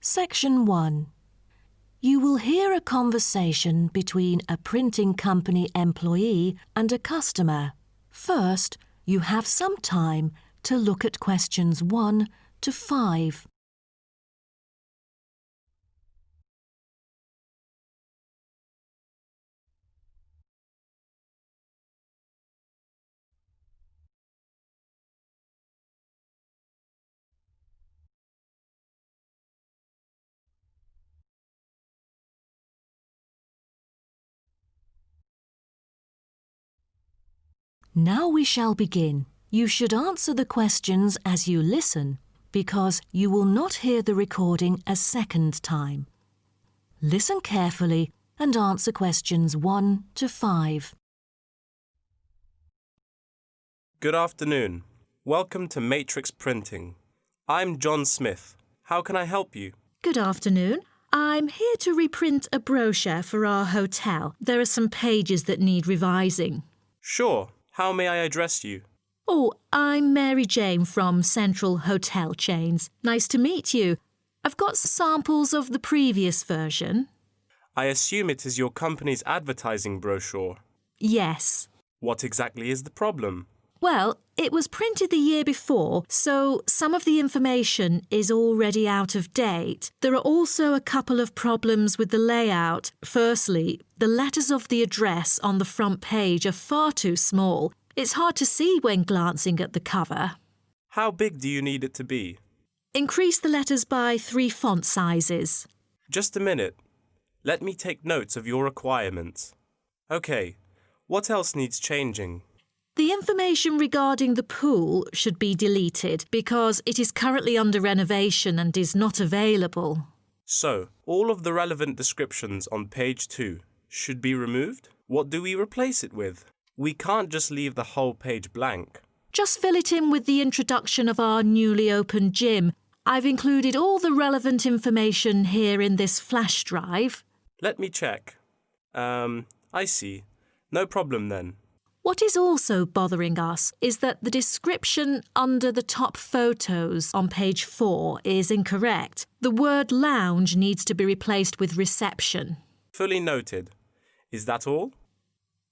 Section 1. You will hear a conversation between a printing company employee and a customer. First, you have some time to look at questions 1 to 5. Now we shall begin. You should answer the questions as you listen, because you will not hear the recording a second time. Listen carefully and answer questions 1 to 5. Good afternoon. Welcome to Matrix Printing. I'm John Smith. How can I help you? Good afternoon. I'm here to reprint a brochure for our hotel. There are some pages that need revising. Sure. How may I address you? Oh, I'm Mary Jane from Central Hotel Chains. Nice to meet you. I've got samples of the previous version. I assume it is your company's advertising brochure. Yes. What exactly is the problem? Well, it was printed the year before, so some of the information is already out of date. There are also a couple of problems with the layout. Firstly, the letters of the address on the front page are far too small. It's hard to see when glancing at the cover. How big do you need it to be? Increase the letters by 3 font sizes. Just a minute. Let me take notes of your requirements. Okay, what else needs changing? The information regarding the pool should be deleted because it is currently under renovation and is not available. So, all of the relevant descriptions on page 2 should be removed? What do we replace it with? We can't just leave the whole page blank. Just fill it in with the introduction of our newly opened gym. I've included all the relevant information here in this flash drive. Let me check. I see. No problem then. What is also bothering us is that the description under the top photos on page 4 is incorrect. The word lounge needs to be replaced with reception. Fully noted. Is that all?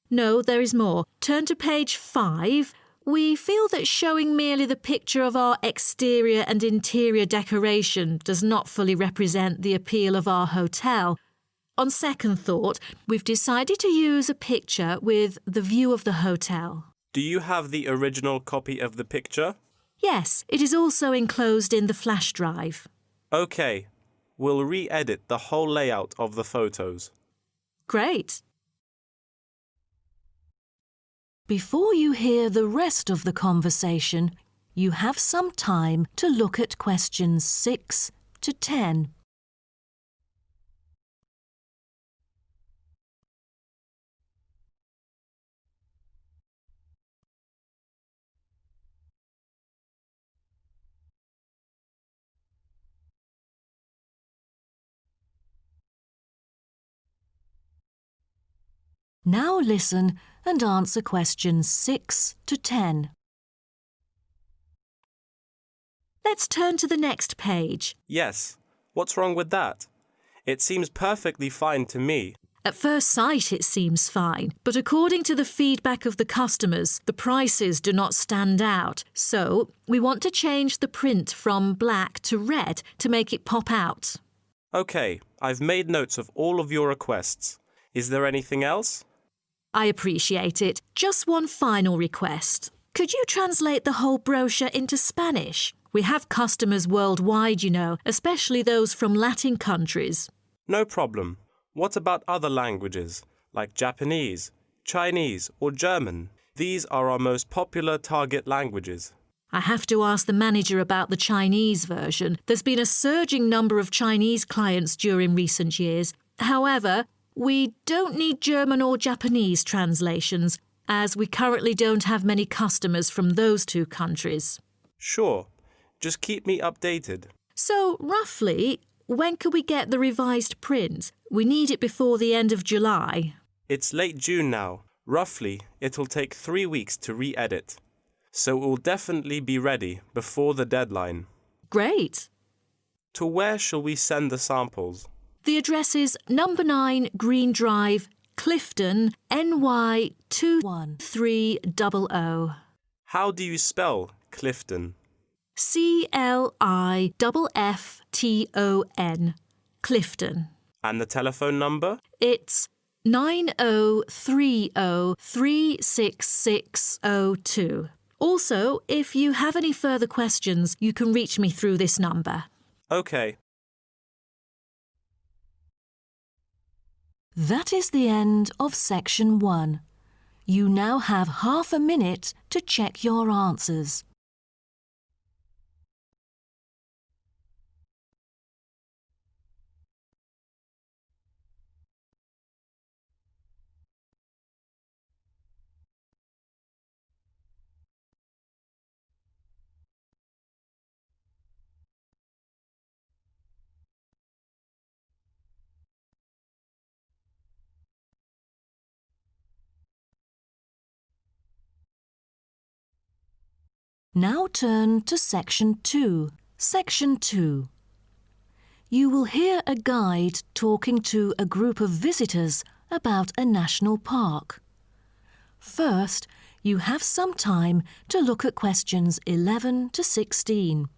No, there is more. Turn to page 5. We feel that showing merely the picture of our exterior and interior decoration does not fully represent the appeal of our hotel. On second thought, we've decided to use a picture with the view of the hotel. Do you have the original copy of the picture? Yes, it is also enclosed in the flash drive. Okay, we'll re-edit the whole layout of the photos. Great. Before you hear the rest of the conversation, you have some time to look at questions 6 to 10. Now listen and answer questions 6 to 10. Let's turn to the next page. Yes. What's wrong with that? It seems perfectly fine to me. At first sight, it seems fine, but according to the feedback of the customers, the prices do not stand out. So, we want to change the print from black to red to make it pop out. Okay, I've made notes of all of your requests. Is there anything else? I appreciate it. Just one final request. Could you translate the whole brochure into Spanish? We have customers worldwide, you know, especially those from Latin countries. No problem. What about other languages, like Japanese, Chinese, or German? These are our most popular target languages. I have to ask the manager about the Chinese version. There's been a surging number of Chinese clients during recent years. However, we don't need German or Japanese translations, as we currently don't have many customers from those two countries. Sure. Just keep me updated. So, roughly, when can we get the revised print? We need it before the end of July. It's late June now. Roughly, it'll take 3 weeks to re-edit. So it will definitely be ready before the deadline. Great. To where shall we send the samples? The address is number 9 Green Drive, Clifton, NY 21300. How do you spell Clifton? CLIFFTON, Clifton. And the telephone number? It's 9030366602. Also, if you have any further questions, you can reach me through this number. OK. That is the end of section 1. You now have half a minute to check your answers. Now turn to section 2. Section 2. You will hear a guide talking to a group of visitors about a national park. First, you have some time to look at questions 11 to 16.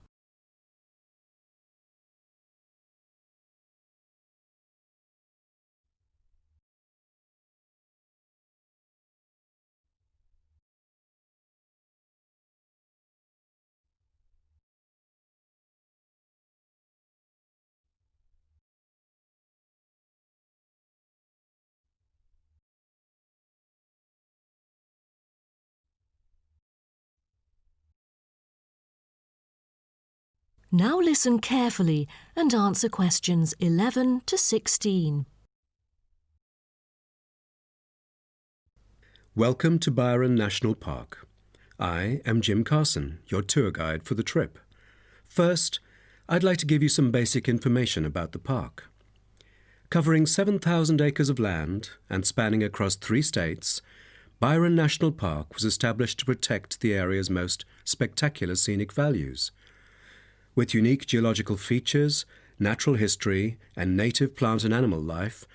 Now listen carefully and answer questions 11 to 16. Welcome to Byron National Park. I am Jim Carson, your tour guide for the trip. First, I'd like to give you some basic information about the park. Covering 7,000 acres of land and spanning across 3 states, Byron National Park was established to protect the area's most spectacular scenic values. With unique geological features, natural history, and native plant and animal life,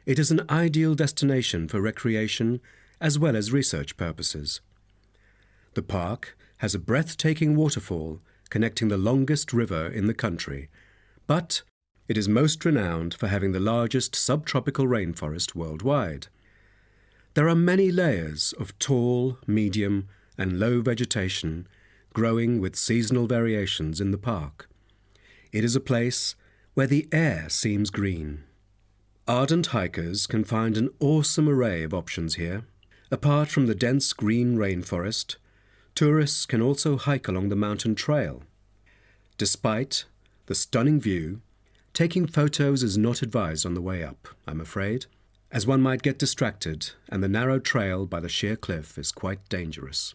it is an ideal destination for recreation as well as research purposes. The park has a breathtaking waterfall connecting the longest river in the country, but it is most renowned for having the largest subtropical rainforest worldwide. There are many layers of tall, medium, and low vegetation growing with seasonal variations in the park. It is a place where the air seems green. Ardent hikers can find an awesome array of options here. Apart from the dense green rainforest, tourists can also hike along the mountain trail. Despite the stunning view, taking photos is not advised on the way up, I'm afraid, as one might get distracted and the narrow trail by the sheer cliff is quite dangerous.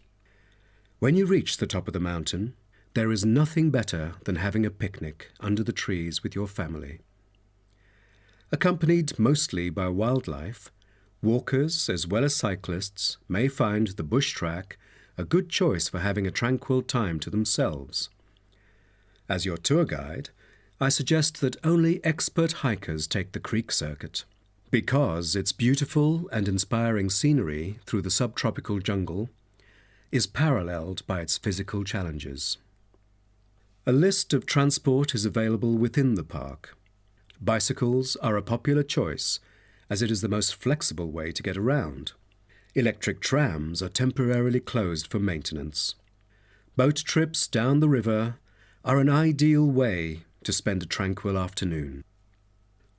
When you reach the top of the mountain, there is nothing better than having a picnic under the trees with your family. Accompanied mostly by wildlife, walkers as well as cyclists may find the bush track a good choice for having a tranquil time to themselves. As your tour guide, I suggest that only expert hikers take the creek circuit, because its beautiful and inspiring scenery through the subtropical jungle is paralleled by its physical challenges. A list of transport is available within the park. Bicycles are a popular choice, as it is the most flexible way to get around. Electric trams are temporarily closed for maintenance. Boat trips down the river are an ideal way to spend a tranquil afternoon.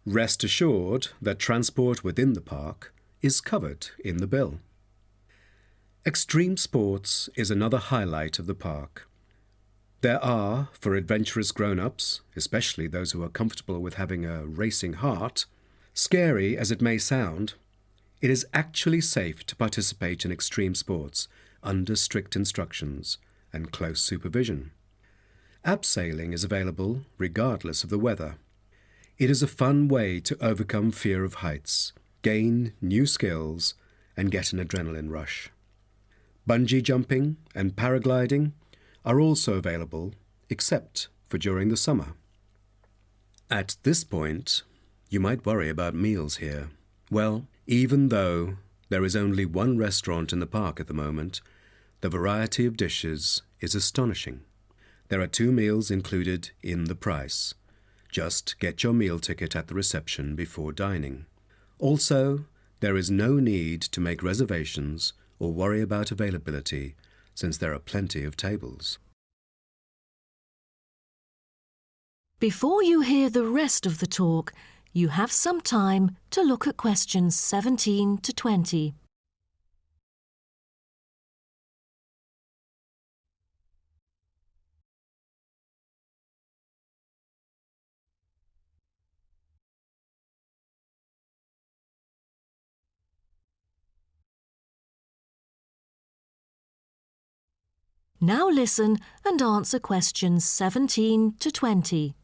Rest assured that transport within the park is covered in the bill. Extreme sports is another highlight of the park. There are, for adventurous grown-ups, especially those who are comfortable with having a racing heart, scary as it may sound, it is actually safe to participate in extreme sports under strict instructions and close supervision. Abseiling is available regardless of the weather. It is a fun way to overcome fear of heights, gain new skills, and get an adrenaline rush. Bungee jumping and paragliding are also available, except for during the summer. At this point, you might worry about meals here. Well, even though there is only one restaurant in the park at the moment, the variety of dishes is astonishing. There are 2 meals included in the price. Just get your meal ticket at the reception before dining. Also, there is no need to make reservations or worry about availability, since there are plenty of tables. Before you hear the rest of the talk, you have some time to look at questions 17 to 20. Now listen and answer questions 17 to 20.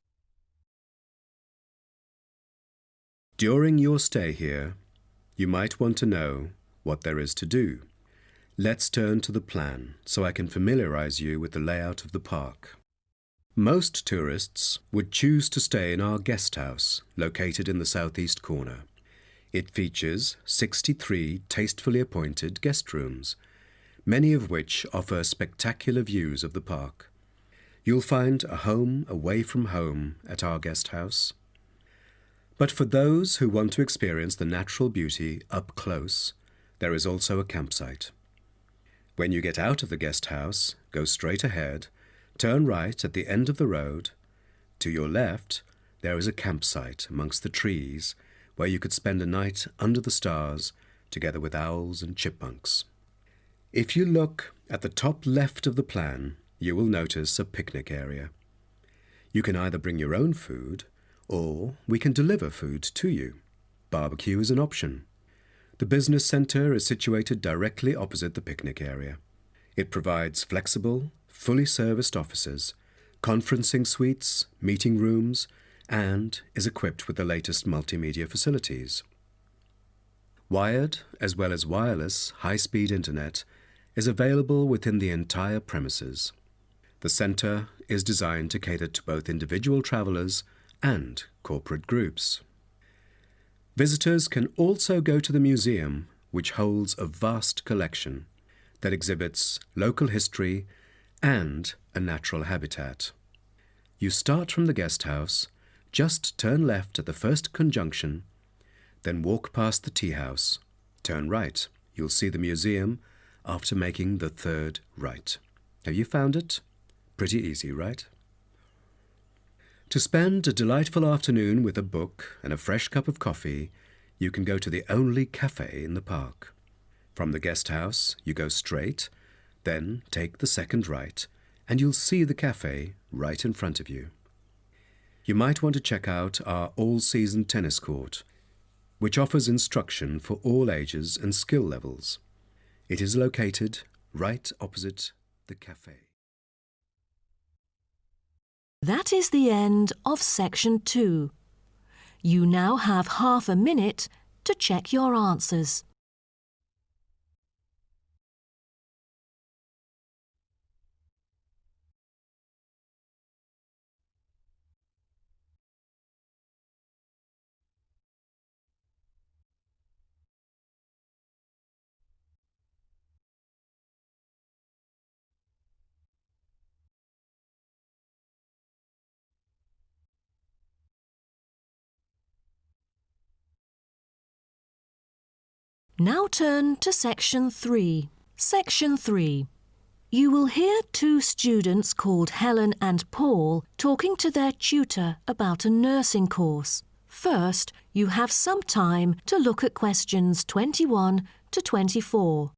During your stay here, you might want to know what there is to do. Let's turn to the plan so I can familiarize you with the layout of the park. Most tourists would choose to stay in our guest house, located in the southeast corner. It features 63 tastefully appointed guest rooms, many of which offer spectacular views of the park. You'll find a home away from home at our guest house. But for those who want to experience the natural beauty up close, there is also a campsite. When you get out of the guest house, go straight ahead, turn right at the end of the road. To your left, there is a campsite amongst the trees where you could spend a night under the stars together with owls and chipmunks. If you look at the top left of the plan, you will notice a picnic area. You can either bring your own food, or we can deliver food to you. Barbecue is an option. The business centre is situated directly opposite the picnic area. It provides flexible, fully serviced offices, conferencing suites, meeting rooms, and is equipped with the latest multimedia facilities. Wired, as well as wireless, high-speed internet is available within the entire premises. The centre is designed to cater to both individual travellers and corporate groups. Visitors can also go to the museum, which holds a vast collection that exhibits local history and a natural habitat. You start from the guest house, just turn left at the first conjunction, then walk past the tea house. Turn right. You'll see the museum after making the third right. Have you found it? Pretty easy, right? To spend a delightful afternoon with a book and a fresh cup of coffee, you can go to the only cafe in the park. From the guest house, you go straight, then take the second right, and you'll see the cafe right in front of you. You might want to check out our all-season tennis court, which offers instruction for all ages and skill levels. It is located right opposite the cafe. That is the end of section 2. You now have half a minute to check your answers. Now turn to section 3. Section 3. You will hear 2 students called Helen and Paul talking to their tutor about a nursing course. First, you have some time to look at questions 21 to 24.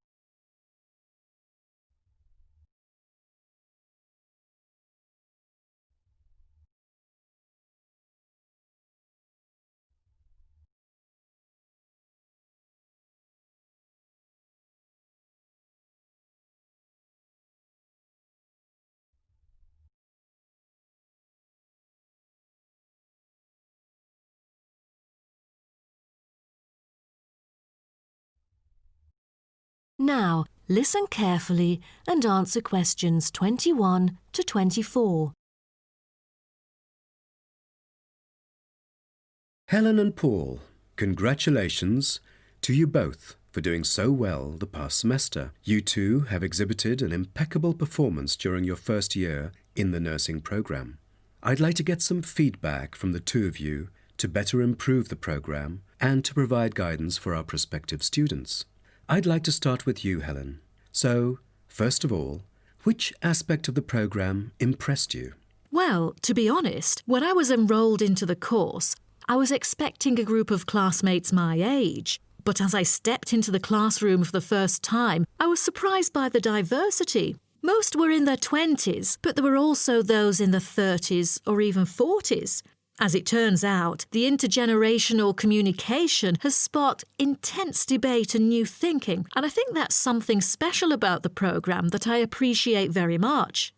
Now, listen carefully and answer questions 21 to 24. Helen and Paul, congratulations to you both for doing so well the past semester. You two have exhibited an impeccable performance during your first year in the nursing program. I'd like to get some feedback from the two of you to better improve the program and to provide guidance for our prospective students. I'd like to start with you, Helen. So, first of all, which aspect of the program impressed you? Well, to be honest, when I was enrolled into the course, I was expecting a group of classmates my age. But as I stepped into the classroom for the first time, I was surprised by the diversity. Most were in their 20s, but there were also those in their 30s or even 40s. As it turns out, the intergenerational communication has sparked intense debate and new thinking, and I think that's something special about the programme that I appreciate very much.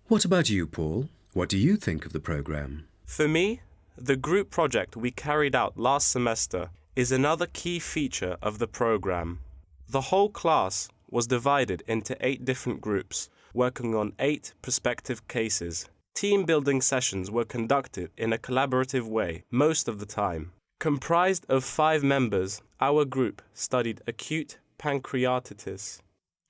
What about you, Paul? What do you think of the program? For me, the group project we carried out last semester is another key feature of the program. The whole class was divided into 8 different groups, working on 8 prospective cases. Team building sessions were conducted in a collaborative way most of the time. Comprised of 5 members, our group studied acute pancreatitis.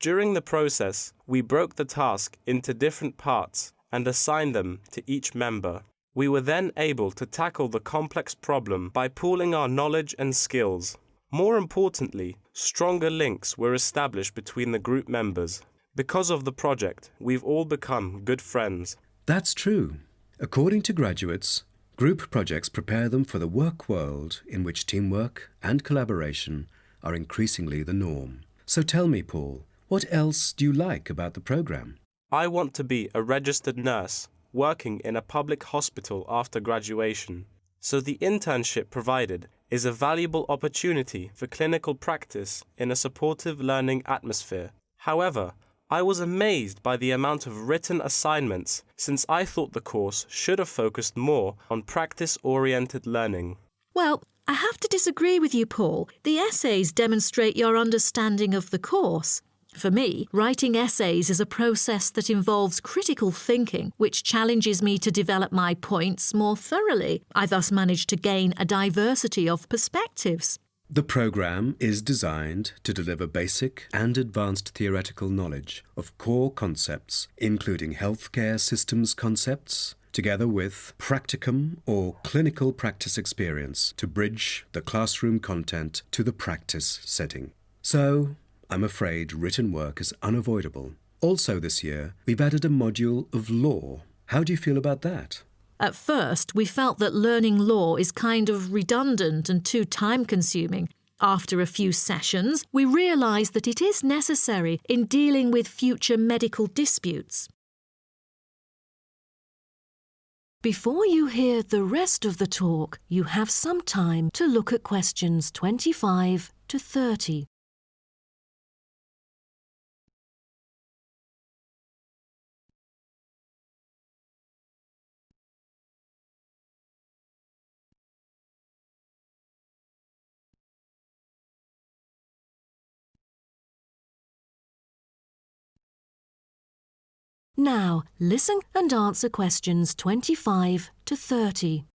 During the process, we broke the task into different parts and assigned them to each member. We were then able to tackle the complex problem by pooling our knowledge and skills. More importantly, stronger links were established between the group members. Because of the project, we've all become good friends. That's true. According to graduates, group projects prepare them for the work world in which teamwork and collaboration are increasingly the norm. So tell me, Paul, what else do you like about the program? I want to be a registered nurse working in a public hospital after graduation. So the internship provided is a valuable opportunity for clinical practice in a supportive learning atmosphere. However, I was amazed by the amount of written assignments since I thought the course should have focused more on practice-oriented learning. Well, I have to disagree with you, Paul. The essays demonstrate your understanding of the course. For me, writing essays is a process that involves critical thinking, which challenges me to develop my points more thoroughly. I thus manage to gain a diversity of perspectives. The program is designed to deliver basic and advanced theoretical knowledge of core concepts, including healthcare systems concepts, together with practicum or clinical practice experience to bridge the classroom content to the practice setting. So, I'm afraid written work is unavoidable. Also this year, we've added a module of law. How do you feel about that? At first, we felt that learning law is kind of redundant and too time-consuming. After a few sessions, we realised that it is necessary in dealing with future medical disputes. Before you hear the rest of the talk, you have some time to look at questions 25 to 30. Now, listen and answer questions 25 to 30.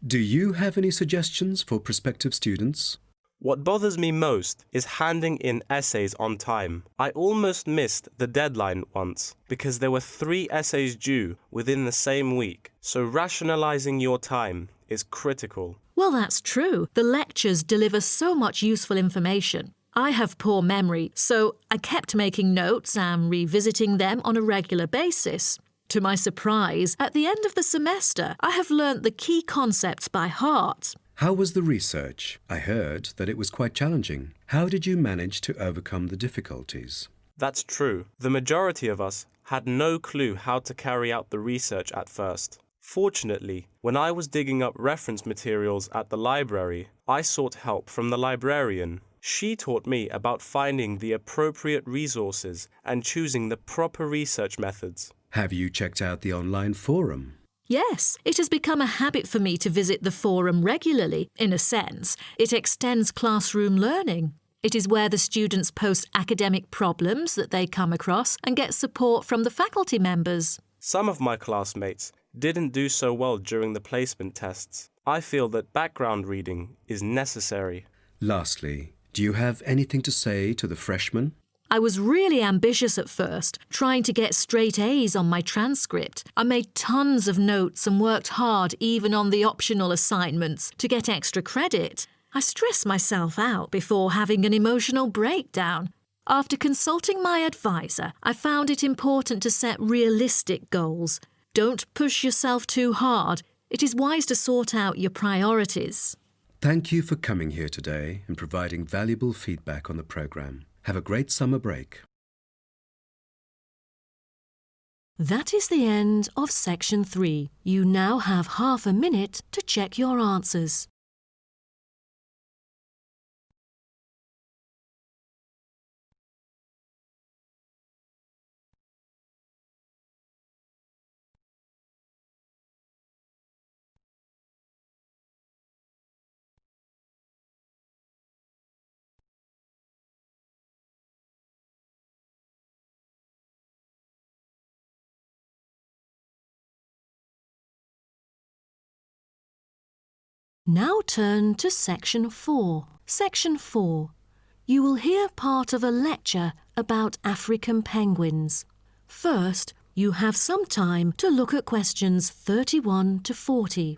Do you have any suggestions for prospective students? What bothers me most is handing in essays on time. I almost missed the deadline once because there were 3 essays due within the same week, so rationalizing your time is critical. Well, that's true. The lectures deliver so much useful information. I have poor memory, so I kept making notes and revisiting them on a regular basis. To my surprise, at the end of the semester, I have learnt the key concepts by heart. How was the research? I heard that it was quite challenging. How did you manage to overcome the difficulties? That's true. The majority of us had no clue how to carry out the research at first. Fortunately, when I was digging up reference materials at the library, I sought help from the librarian. She taught me about finding the appropriate resources and choosing the proper research methods. Have you checked out the online forum? Yes, it has become a habit for me to visit the forum regularly. In a sense, it extends classroom learning. It is where the students post academic problems that they come across and get support from the faculty members. Some of my classmates didn't do so well during the placement tests. I feel that background reading is necessary. Lastly, do you have anything to say to the freshmen? I was really ambitious at first, trying to get straight A's on my transcript. I made tons of notes and worked hard even on the optional assignments to get extra credit. I stressed myself out before having an emotional breakdown. After consulting my advisor, I found it important to set realistic goals. Don't push yourself too hard. It is wise to sort out your priorities. Thank you for coming here today and providing valuable feedback on the program. Have a great summer break. That is the end of Section 3. You now have half a minute to check your answers. Now turn to Section 4. Section 4. You will hear part of a lecture about African penguins. First, you have some time to look at questions 31 to 40.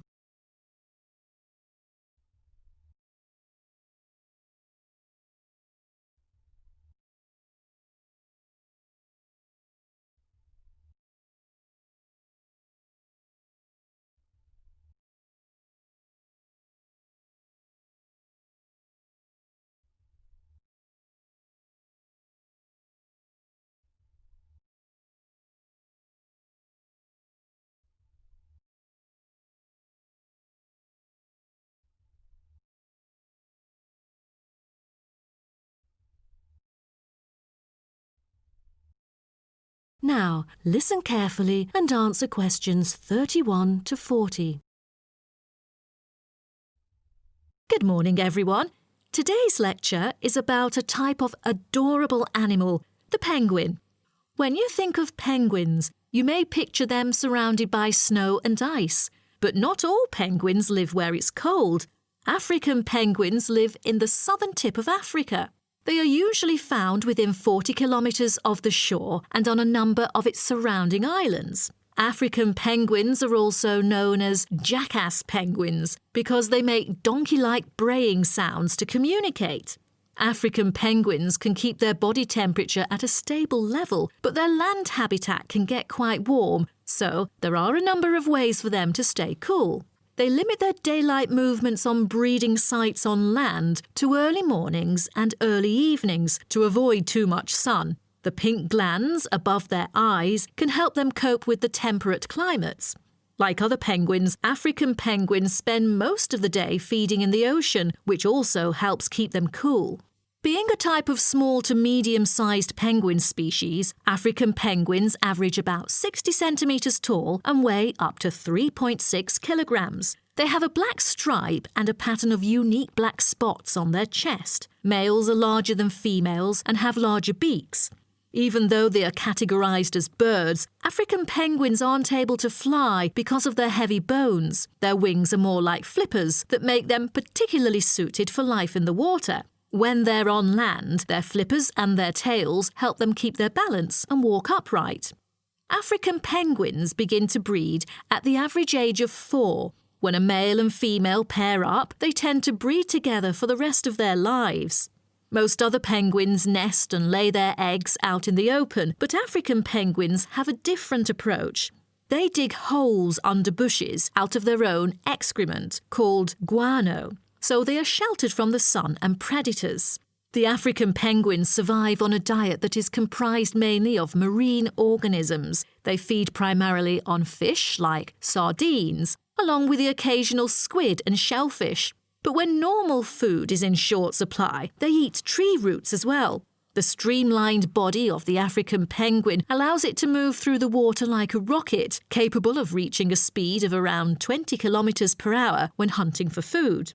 Now, listen carefully and answer questions 31 to 40. Good morning, everyone. Today's lecture is about a type of adorable animal, the penguin. When you think of penguins, you may picture them surrounded by snow and ice. But not all penguins live where it's cold. African penguins live in the southern tip of Africa. They are usually found within 40 kilometres of the shore and on a number of its surrounding islands. African penguins are also known as jackass penguins because they make donkey-like braying sounds to communicate. African penguins can keep their body temperature at a stable level, but their land habitat can get quite warm, so there are a number of ways for them to stay cool. They limit their daylight movements on breeding sites on land to early mornings and early evenings to avoid too much sun. The pink glands above their eyes can help them cope with the temperate climates. Like other penguins, African penguins spend most of the day feeding in the ocean, which also helps keep them cool. Being a type of small to medium-sized penguin species, African penguins average about 60 centimetres tall and weigh up to 3.6 kilograms. They have a black stripe and a pattern of unique black spots on their chest. Males are larger than females and have larger beaks. Even though they are categorised as birds, African penguins aren't able to fly because of their heavy bones. Their wings are more like flippers that make them particularly suited for life in the water. When they're on land, their flippers and their tails help them keep their balance and walk upright. African penguins begin to breed at the average age of 4. When a male and female pair up, they tend to breed together for the rest of their lives. Most other penguins nest and lay their eggs out in the open, but African penguins have a different approach. They dig holes under bushes out of their own excrement, called guano, so they are sheltered from the sun and predators. The African penguins survive on a diet that is comprised mainly of marine organisms. They feed primarily on fish like sardines, along with the occasional squid and shellfish. But when normal food is in short supply, they eat tree roots as well. The streamlined body of the African penguin allows it to move through the water like a rocket, capable of reaching a speed of around 20 kilometres per hour when hunting for food.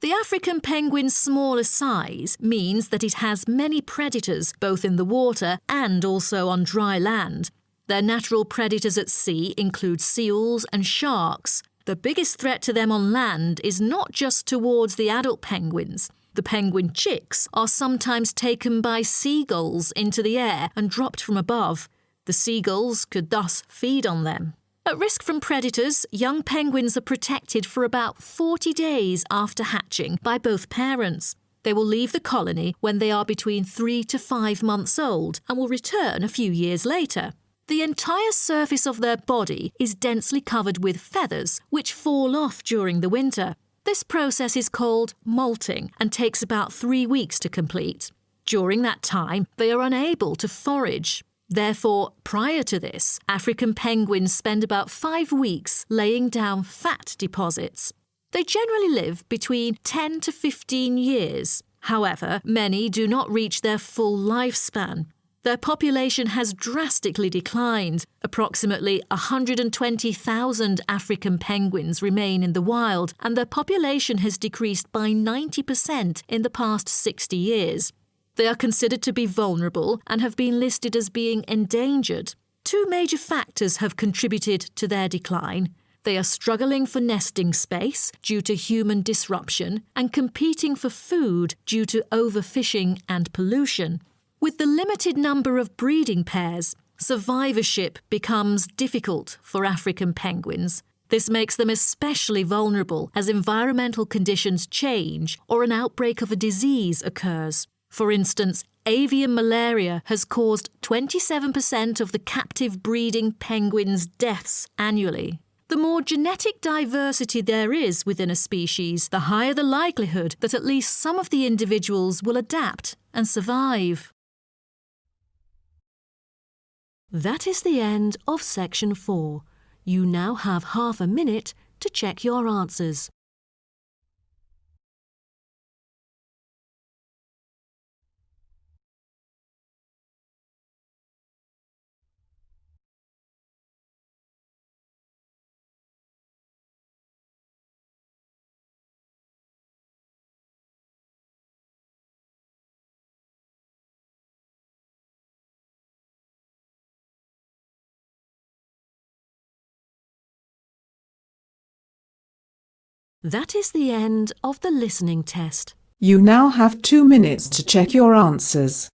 The African penguin's smaller size means that it has many predators both in the water and also on dry land. Their natural predators at sea include seals and sharks. The biggest threat to them on land is not just towards the adult penguins. The penguin chicks are sometimes taken by seagulls into the air and dropped from above. The seagulls could thus feed on them. At risk from predators, young penguins are protected for about 40 days after hatching by both parents. They will leave the colony when they are between 3 to 5 months old and will return a few years later. The entire surface of their body is densely covered with feathers, which fall off during the winter. This process is called molting and takes about 3 weeks to complete. During that time, they are unable to forage. Therefore, prior to this, African penguins spend about 5 weeks laying down fat deposits. They generally live between 10 to 15 years. However, many do not reach their full lifespan. Their population has drastically declined. Approximately 120,000 African penguins remain in the wild, and their population has decreased by 90% in the past 60 years. They are considered to be vulnerable and have been listed as being endangered. 2 major factors have contributed to their decline. They are struggling for nesting space due to human disruption and competing for food due to overfishing and pollution. With the limited number of breeding pairs, survivorship becomes difficult for African penguins. This makes them especially vulnerable as environmental conditions change or an outbreak of a disease occurs. For instance, avian malaria has caused 27% of the captive breeding penguins' deaths annually. The more genetic diversity there is within a species, the higher the likelihood that at least some of the individuals will adapt and survive. That is the end of section 4. You now have half a minute to check your answers. That is the end of the listening test. You now have 2 minutes to check your answers.